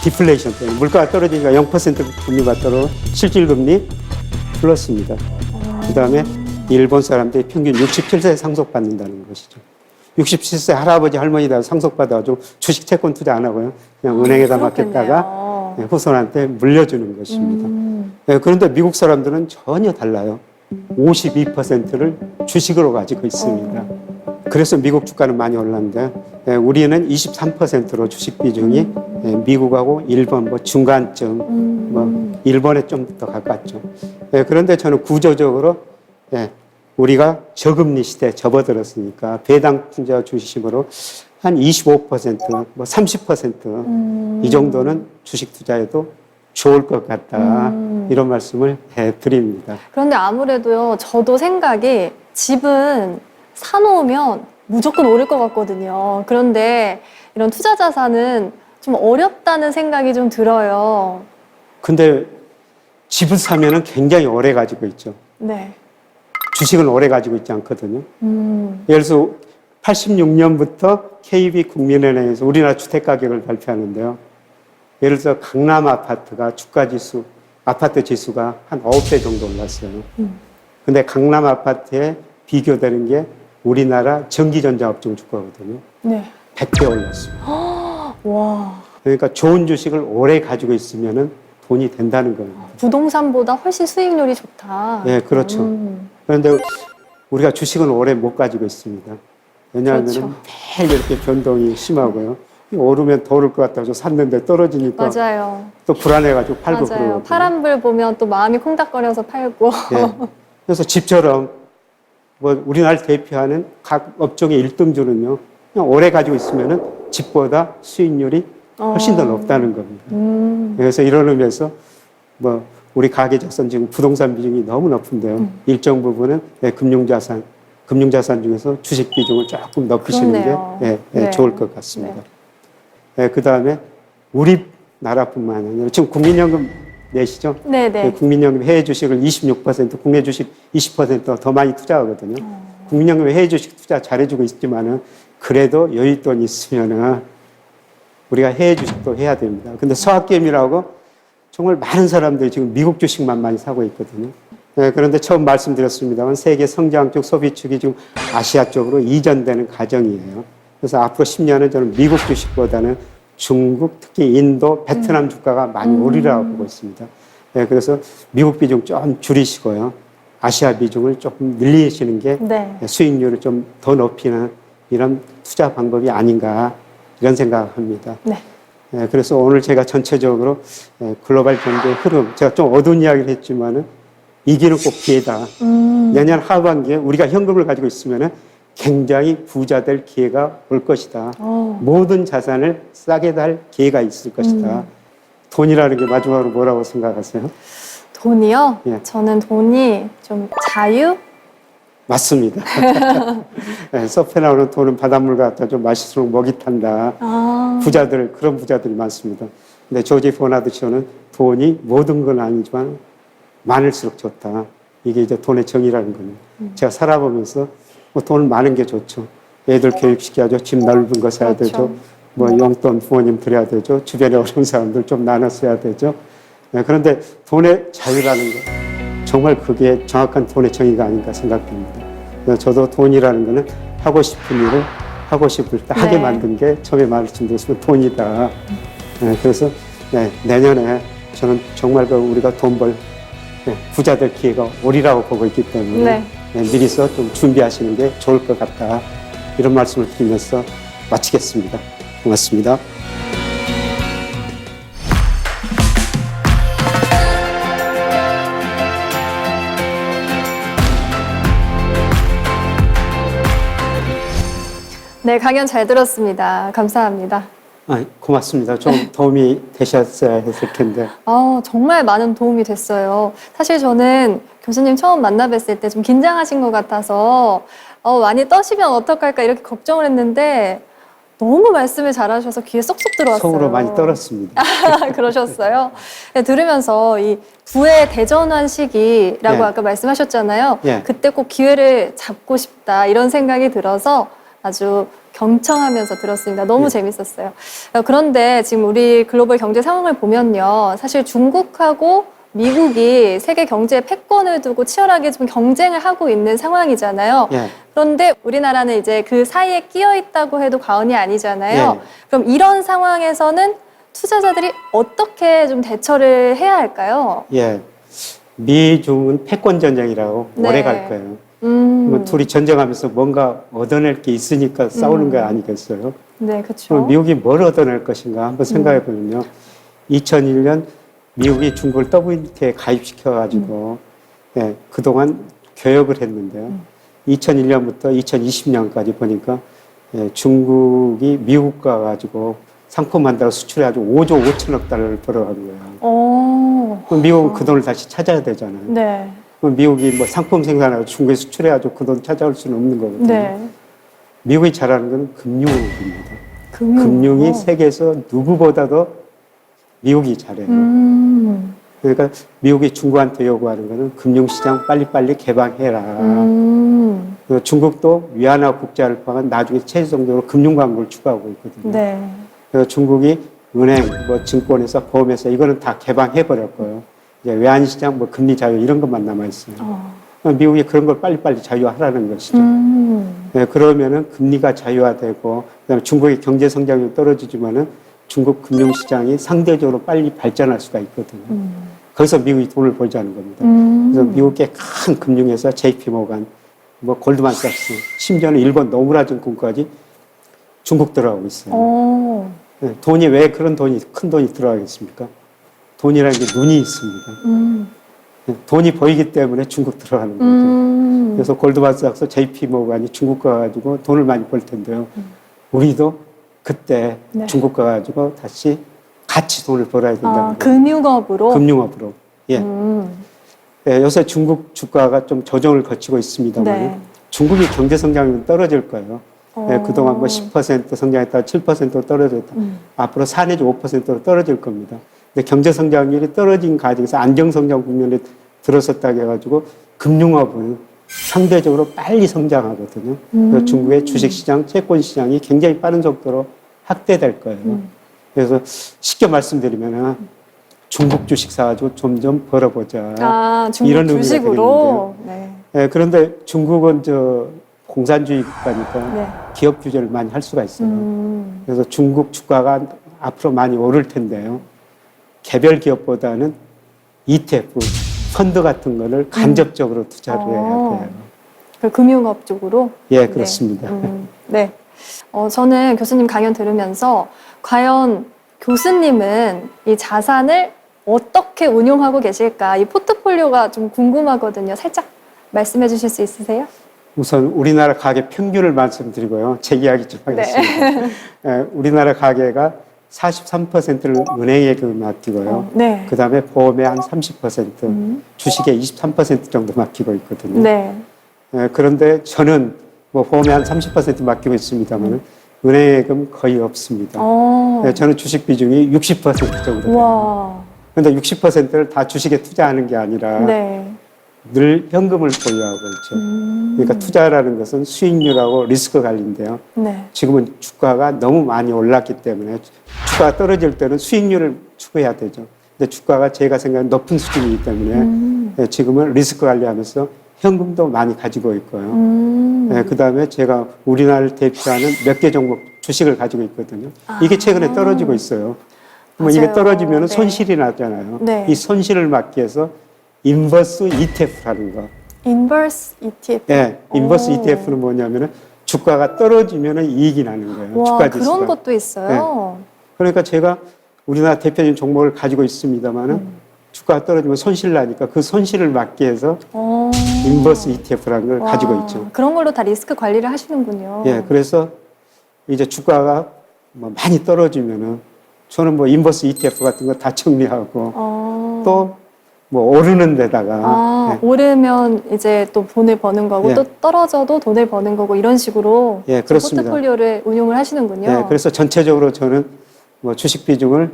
디플레이션 때문에 물가가 떨어지니까 0% 금리가 떨어 실질금리 플러스입니다. 그 다음에 일본 사람들이 평균 67세에 상속받는다는 것이죠. 67세 할아버지 할머니다 상속받아가지고 주식 채권 투자 안 하고요. 그냥 은행에다 맡겼다가 후손한테 물려주는 것입니다. 그런데 미국 사람들은 전혀 달라요. 52%를 주식으로 가지고 있습니다. 그래서 미국 주가는 많이 올랐는데 우리는 23%로 주식 비중이 미국하고 일본 뭐 중간쯤 뭐 일본에 좀 더 가깝죠. 그런데 저는 구조적으로 우리가 저금리 시대에 접어들었으니까 배당 투자 주식으로 한 25%, 뭐 30% 이 정도는 주식 투자에도 좋을 것 같다. 이런 말씀을 드립니다. 그런데 아무래도요, 저도 생각이 집은 사놓으면 무조건 오를 것 같거든요. 그런데 이런 투자 자산은 좀 어렵다는 생각이 좀 들어요. 근데 집을 사면은 굉장히 오래 가지고 있죠. 네. 주식은 오래 가지고 있지 않거든요. 예를 들어서 86년부터 KB 국민은행에서 우리나라 주택 가격을 발표하는데요. 예를 들어서 강남 아파트가 주가 지수, 아파트 지수가 한 9배 정도 올랐어요. 근데 강남 아파트에 비교되는 게 우리나라 전기전자업종 주가거든요. 네. 100배 올랐어요. 와. 그러니까 좋은 주식을 오래 가지고 있으면은 돈이 된다는 거예요. 부동산보다 훨씬 수익률이 좋다. 네, 그렇죠. 그런데 우리가 주식은 오래 못 가지고 있습니다. 왜냐하면 그렇죠. 매일 이렇게 변동이 심하고요. 오르면 더 오를 것 같아서 샀는데 떨어지니까 맞아요. 또 불안해가지고 팔고 맞아요. 그러거든요. 파란불 보면 또 마음이 콩닥거려서 팔고. 네. 그래서 집처럼 뭐 우리나라를 대표하는 각 업종의 1등주는요. 그냥 오래 가지고 있으면은 집보다 수익률이 훨씬 더 높다는 겁니다. 그래서 이런 의미에서 뭐 우리 가계자산 지금 부동산 비중이 너무 높은데요. 일정 부분은 금융자산 중에서 주식 비중을 조금 높이시는 게 좋을 것 같습니다. 그 다음에 우리나라뿐만 아니라 지금 국민연금 내시죠? 네네. 국민연금 해외 주식을 26%, 국내 주식 20% 더 많이 투자하거든요. 국민연금 해외주식 투자 잘해주고 있지만은 그래도 여윳돈 있으면은 우리가 해외주식도 해야 됩니다. 근데 서학개미라고 정말 많은 사람들이 지금 미국 주식만 많이 사고 있거든요. 네, 그런데 처음 말씀드렸습니다만 세계 성장 쪽 소비 축이 지금 아시아 쪽으로 이전되는 과정이에요. 그래서 앞으로 10년은 저는 미국 주식보다는 중국, 특히 인도, 베트남 주가가 많이 오르라고 보고 있습니다. 네, 그래서 미국 비중 좀 줄이시고요. 아시아 비중을 조금 늘리시는 게 네. 수익률을 좀 더 높이는 이런 투자 방법이 아닌가 이런 생각을 합니다. 네. 네, 그래서 오늘 제가 전체적으로 글로벌 경제의 흐름, 제가 좀 어두운 이야기를 했지만은 이기는 꼭 기회다. 내년 하반기에 우리가 현금을 가지고 있으면은 굉장히 부자 될 기회가 올 것이다. 모든 자산을 싸게 달 기회가 있을 것이다. 돈이라는 게 마지막으로 뭐라고 생각하세요? 돈이요? 예. 저는 돈이 좀 자유? 맞습니다. 네, 섭해 나오는 돈은 바닷물 같다. 좀 맛있을수록 먹이 탄다. 부자들, 그런 부자들이 많습니다. 근데 조지 버나드 쇼는 돈이 모든 건 아니지만 많을수록 좋다. 이게 이제 돈의 정의라는 겁니다. 제가 살아보면서 뭐 돈은 많은 게 좋죠. 애들 교육시켜야죠. 집 넓은 거 사야 그렇죠. 되죠. 뭐 용돈 부모님 드려야 되죠. 주변에 어려운 사람들 좀 나눠줘야 되죠. 네, 그런데 돈의 자유라는 거 정말 그게 정확한 돈의 정의가 아닌가 생각됩니다. 그래서 저도 돈이라는 거는 하고 싶은 일을 하고 싶을 때 하게 만든 게 처음에 말씀드렸지만 돈이다. 네, 그래서 내년에 저는 정말 우리가 돈 벌 부자 될 기회가 오리라고 보고 있기 때문에 미리서 좀 준비하시는 게 좋을 것 같다. 이런 말씀을 드리면서 마치겠습니다. 고맙습니다. 네, 강연 잘 들었습니다. 감사합니다. 고맙습니다. 좀 도움이 되셨어야 했을 텐데. 정말 많은 도움이 됐어요. 사실 저는 교수님 처음 만나 뵀을 때 좀 긴장하신 것 같아서 많이 떠시면 어떡할까 이렇게 걱정을 했는데 너무 말씀을 잘하셔서 귀에 쏙쏙 들어왔어요. 속으로 많이 떨었습니다. 그러셨어요? 네, 들으면서 이 부의 대전환 시기라고 예. 아까 말씀하셨잖아요. 예. 그때 꼭 기회를 잡고 싶다 이런 생각이 들어서 아주 경청하면서 들었습니다. 너무 재밌었어요. 그런데 지금 우리 글로벌 경제 상황을 보면요. 사실 중국하고 미국이 세계 경제의 패권을 두고 치열하게 좀 경쟁을 하고 있는 상황이잖아요. 예. 그런데 우리나라는 이제 그 사이에 끼어 있다고 해도 과언이 아니잖아요. 예. 그럼 이런 상황에서는 투자자들이 어떻게 좀 대처를 해야 할까요? 예. 미중은 패권 전쟁이라고 오래 갈 거예요. 뭐 둘이 전쟁하면서 뭔가 얻어낼 게 있으니까 싸우는 거 아니겠어요? 네, 그렇죠. 그럼 미국이 뭘 얻어낼 것인가 한번 생각해 보면요. 2001년 미국이 중국을 WTO에 가입시켜가지고 그동안 교역을 했는데요. 2001년부터 2020년까지 보니까 중국이 미국 가가지고 상품 만들어 수출해가지고 5조 5천억 달러를 벌어간 거예요. 그럼 미국은 그 돈을 다시 찾아야 되잖아요. 네. 그럼 미국이 뭐 상품 생산하고 중국에 수출해가지고 그 돈 찾아올 수는 없는 거거든요. 네. 미국이 잘하는 건 금융입니다. 금융. 금융이 세계에서 누구보다도 미국이 잘해요. 그러니까 미국이 중국한테 요구하는 거는 금융시장 빨리빨리 개방해라. 그리고 중국도 위안화 국자를 포함한 나중에 최종적으로 금융 광고를 추구하고 있거든요. 네. 그래서 중국이 은행, 뭐 증권회사, 보험회사 이거는 다 개방해 버렸고요. 이제 외환시장, 뭐 금리 자유 이런 것만 남아 있어요. 미국이 그런 걸 빨리빨리 자유화하라는 것이죠. 그러면은 금리가 자유화되고, 그다음에 중국의 경제 성장이 떨어지지만은 중국 금융시장이 상대적으로 빨리 발전할 수가 있거든요. 거기서 미국이 돈을 벌자는 겁니다. 그래서 미국의 큰 금융회사 JP모간, 뭐 골드만삭스, 심지어는 일본 노무라증권까지 중국 들어가고 있어요. 돈이 왜 그런 큰 돈이 들어가겠습니까? 돈이라는 게 눈이 있습니다. 돈이 보이기 때문에 중국 들어가는 거죠. 그래서 골드만삭스, JP모간이 중국 가가지고 돈을 많이 벌 텐데요. 우리도 그때 중국 가가지고 다시 같이 돈을 벌어야 된다는 거예요. 금융업으로? 금융업으로. 예. 요새 중국 주가가 좀 조정을 거치고 있습니다만 중국이 경제 성장이 떨어질 거예요. 그동안 뭐 10% 성장했다가 7%로 떨어졌다. 앞으로 4 내지 5%로 떨어질 겁니다. 근데 경제 성장률이 떨어진 과정에서 안정 성장 국면에 들어섰다고 해가지고 금융업은 상대적으로 빨리 성장하거든요. 그래서 중국의 주식시장, 채권시장이 굉장히 빠른 속도로 확대될 거예요. 그래서 쉽게 말씀드리면 중국 주식 사가지고 좀 벌어보자. 중국 이런 의미가 주식으로. 되겠는데요. 네, 그런데 중국은 공산주의 국가니까 네. 기업 규제를 많이 할 수가 있어요. 그래서 중국 주가가 앞으로 많이 오를 텐데요. 개별 기업보다는 ETF, 펀드 같은 거를 간접적으로 투자를 해야 돼요. 그 금융업 쪽으로? 예, 그렇습니다. 네. 저는 교수님 강연 들으면서 과연 교수님은 이 자산을 어떻게 운용하고 계실까? 이 포트폴리오가 좀 궁금하거든요. 살짝 말씀해 주실 수 있으세요? 우선 우리나라 가계 평균을 말씀드리고요. 제 이야기 좀 하겠습니다. 예, 우리나라 가계가 43%를 은행에 맡기고요. 네. 그 다음에 보험에 한 30%, 주식에 23% 정도 맡기고 있거든요. 네. 예, 그런데 저는 보험에 한 30% 맡기고 있습니다만 은행예금 거의 없습니다. 예, 저는 주식 비중이 60% 정도 돼요. 와. 그런데 60%를 다 주식에 투자하는 게 아니라 네. 늘 현금을 보유하고 있죠. 그러니까 투자라는 것은 수익률하고 리스크 관리인데요. 네. 지금은 주가가 너무 많이 올랐기 때문에 주가가 떨어질 때는 수익률을 추구해야 되죠. 근데 주가가 제가 생각하는 높은 수준이기 때문에 지금은 리스크 관리하면서 현금도 많이 가지고 있고요. 그 다음에 제가 우리나라를 대표하는 몇 개 종목 주식을 가지고 있거든요. 이게 최근에 떨어지고 있어요. 그러면 이게 떨어지면 네. 손실이 나잖아요. 네. 이 손실을 막기 위해서 인버스 ETF라는 거. 인버스 ETF. 네, 인버스 ETF는 뭐냐면은 주가가 떨어지면 이익이 나는 거예요. 와, 주가 지수가. 그런 것도 있어요. 그러니까 제가 우리나라 대표적인 종목을 가지고 있습니다만은 주가가 떨어지면 손실 나니까 그 손실을 막기 위해서 인버스 ETF라는 걸 가지고 있죠. 그런 걸로 다 리스크 관리를 하시는군요. 예, 그래서 이제 주가가 많이 떨어지면은 저는 인버스 ETF 같은 거 다 정리하고 또 오르는 데다가 오르면 이제 또 돈을 버는 거고 예. 또 떨어져도 돈을 버는 거고 이런 식으로 예, 그렇습니다. 포트폴리오를 운용을 하시는군요. 네, 그래서 전체적으로 저는 주식 비중을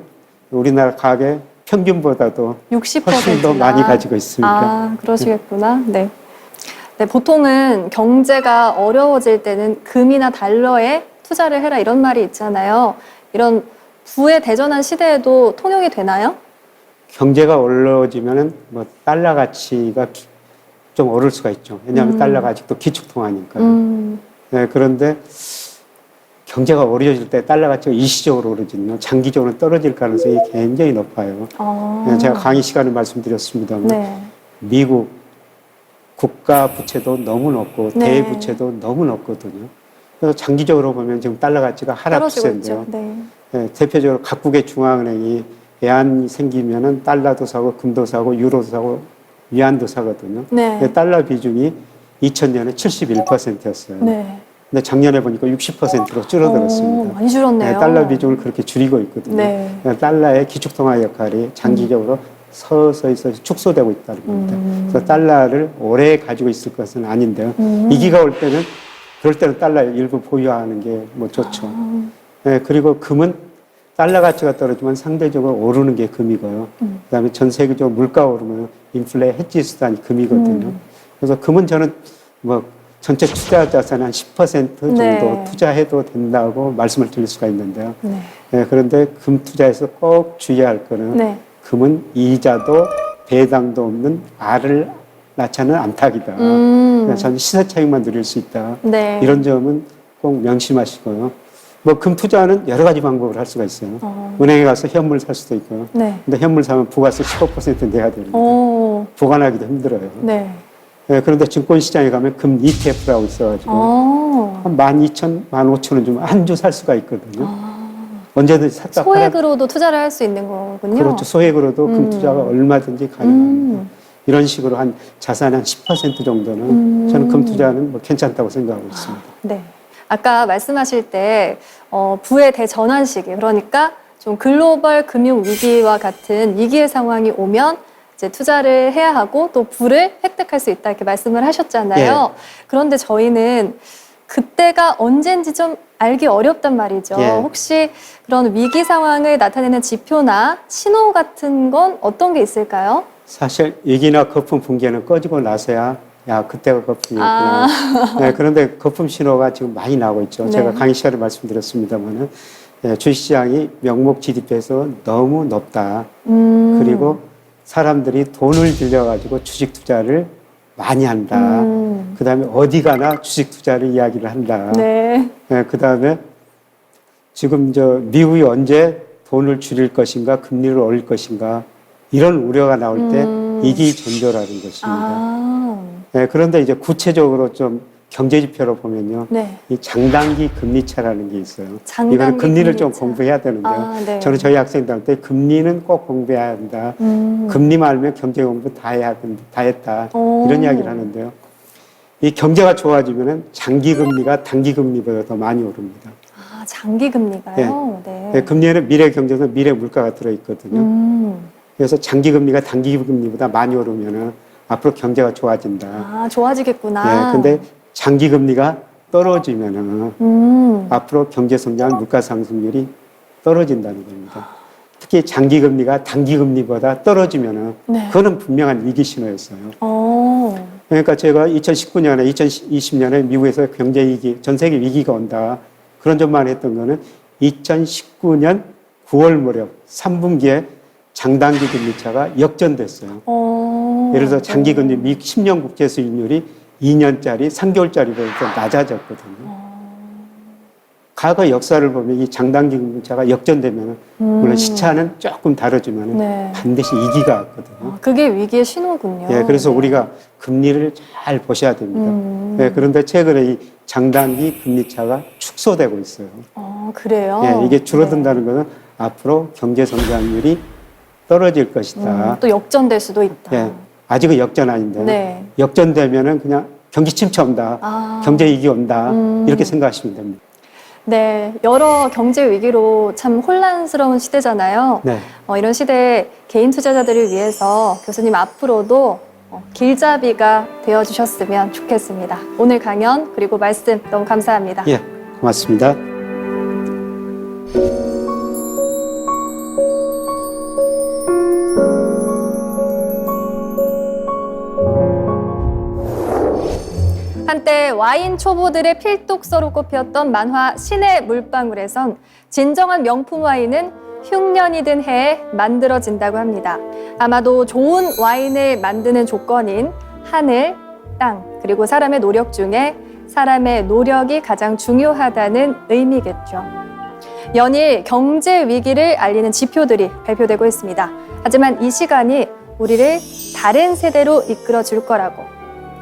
우리나라 가계 평균보다도 60%나 훨씬 더 많이 가지고 있습니다. 그러시겠구나. 네. 네, 보통은 경제가 어려워질 때는 금이나 달러에 투자를 해라 이런 말이 있잖아요. 이런 부에 대전한 시대에도 통용이 되나요? 경제가 어려워지면은 달러 가치가 좀 오를 수가 있죠. 왜냐하면 달러가 아직도 기축통화니까요. 네, 그런데 경제가 어려워질 때 달러 가치가 일시적으로 오르지만 장기적으로 떨어질 가능성이 굉장히 높아요. 네, 제가 강의 시간에 말씀드렸습니다만 네. 미국 국가 부채도 너무 높고 네. 대부채도 너무 높거든요. 그래서 장기적으로 보면 지금 달러 가치가 떨어지고 하락세인데요. 있죠. 네. 네, 대표적으로 각국의 중앙은행이 외환이 생기면은 달러도 사고 금도 사고 유로도 사고 위안도 사거든요. 네. 달러 비중이 2000년에 71%였어요. 네. 근데 작년에 보니까 60%로 줄어들었습니다. 많이 줄었네요. 네, 달러 비중을 그렇게 줄이고 있거든요. 네. 달러의 기축통화 역할이 장기적으로 서서히 축소되고 있다는 겁니다. 그래서 달러를 오래 가지고 있을 것은 아닌데요. 위기가 올 때는 그럴 때는 달러 일부 보유하는 게 좋죠. 네, 그리고 금은 달러 가치가 떨어지면 상대적으로 오르는 게 금이고요. 그다음에 전 세계적으로 물가가 오르면 인플레 해지 수단이 금이거든요. 그래서 금은 저는 전체 투자 자산의 한 10% 정도 네. 투자해도 된다고 말씀을 드릴 수가 있는데요. 네. 네, 그런데 금 투자에서 꼭 주의할 거는 네. 금은 이자도 배당도 없는 알을 낳지는 않다기다. 저는 시세 차익만 누릴 수 있다. 네. 이런 점은 꼭 명심하시고요. 금 투자는 여러 가지 방법을 할 수가 있어요. 은행에 가서 현물 살 수도 있고요. 네. 근데 현물 사면 부가세 15% 내야 됩니다. 오. 보관하기도 힘들어요. 네. 네, 그런데 증권시장에 가면 금 ETF라고 있어가지고 한 12,000, 15,000원 주면 한 주 살 수가 있거든요. 언제든지 샀다 팔아. 소액으로도 투자를 할 수 있는 거군요. 그렇죠. 소액으로도 금 투자가 얼마든지 가능합니다. 이런 식으로 한 자산의 한 10% 정도는 저는 금 투자는 괜찮다고 생각하고 있습니다. 네. 아까 말씀하실 때 부의 대전환 시기, 그러니까 좀 글로벌 금융 위기와 같은 위기의 상황이 오면 이제 투자를 해야 하고 또 부를 획득할 수 있다 이렇게 말씀을 하셨잖아요. 예. 그런데 저희는 그때가 언젠지 좀 알기 어렵단 말이죠. 예. 혹시 그런 위기 상황을 나타내는 지표나 신호 같은 건 어떤 게 있을까요? 사실 위기나 거품 붕괴는 꺼지고 나서야 야, 그때가 거품이었구나. 네, 그런데 거품 신호가 지금 많이 나오고 있죠. 네. 제가 강의 시간에 말씀드렸습니다만은 주식시장이 명목 GDP에서 너무 높다. 그리고 사람들이 돈을 들여가지고 주식 투자를 많이 한다. 그 다음에 어디 가나 주식 투자를 이야기를 한다. 네. 네, 그 다음에 지금 미국이 언제 돈을 줄일 것인가, 금리를 올릴 것인가, 이런 우려가 나올 때 이기전조라는 것입니다. 네, 그런데 이제 구체적으로 좀 경제 지표로 보면요. 네. 이 장단기 금리차라는 게 있어요. 장단기 이거는 금리를 금리차. 좀 공부해야 되는데요. 네. 저는 저희 학생들한테 금리는 꼭 공부해야 한다. 금리만 알면 경제 공부 다 해야 된다. 다 했다. 이런 이야기를 하는데요. 이 경제가 좋아지면은 장기 금리가 단기 금리보다 더 많이 오릅니다. 아, 장기 금리가요? 네. 네, 금리에는 미래 경제에서 미래 물가가 들어있거든요. 그래서 장기 금리가 단기 금리보다 많이 오르면은 앞으로 경제가 좋아진다. 아, 좋아지겠구나. 네, 근데 장기 금리가 떨어지면은 앞으로 경제 성장, 물가 상승률이 떨어진다는 겁니다. 특히 장기 금리가 단기 금리보다 떨어지면은 네. 그거는 분명한 위기 신호였어요. 어. 그러니까 제가 2019년에, 2020년에 미국에서 경제 위기, 전 세계 위기가 온다. 그런 점만 했던 거는 2019년 9월 무렵 3분기에 장단기 금리차가 역전됐어요. 예를 들어서 장기 금리 미 10년 국채 수익률이 2년짜리, 3개월짜리보다 낮아졌거든요. 과거 역사를 보면 이 장단기 금리차가 역전되면 물론 시차는 조금 다르지만 네. 반드시 위기가 왔거든요. 그게 위기의 신호군요. 예, 그래서 네. 우리가 금리를 잘 보셔야 됩니다. 예, 그런데 최근에 이 장단기 금리차가 축소되고 있어요. 그래요? 예, 이게 줄어든다는 것은 앞으로 경제 성장률이 떨어질 것이다. 또 역전될 수도 있다. 예, 아직은 역전 아닌데 네. 역전되면은 그냥 경기 침체 온다, 경제 위기 온다 이렇게 생각하시면 됩니다. 네, 여러 경제 위기로 참 혼란스러운 시대잖아요. 네. 이런 시대에 개인 투자자들을 위해서 교수님 앞으로도 길잡이가 되어주셨으면 좋겠습니다. 오늘 강연 그리고 말씀 너무 감사합니다. 예, 고맙습니다. 한때 와인 초보들의 필독서로 꼽혔던 만화 신의 물방울에선 진정한 명품 와인은 흉년이 든 해에 만들어진다고 합니다. 아마도 좋은 와인을 만드는 조건인 하늘, 땅, 그리고 사람의 노력 중에 사람의 노력이 가장 중요하다는 의미겠죠. 연일 경제 위기를 알리는 지표들이 발표되고 있습니다. 하지만 이 시간이 우리를 다른 세대로 이끌어 줄 거라고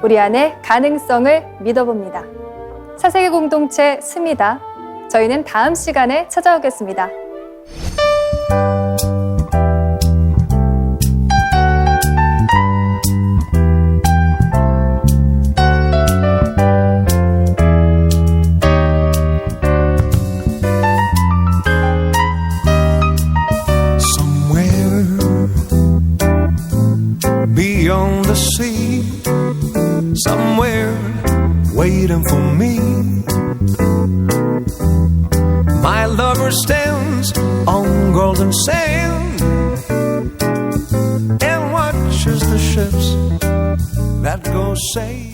우리 안의 가능성을 믿어봅니다. 사세계 공동체 스미다. 저희는 다음 시간에 찾아오겠습니다. Beyond the sea, somewhere waiting for me, my lover stands on golden sand and watches the ships that go sailing.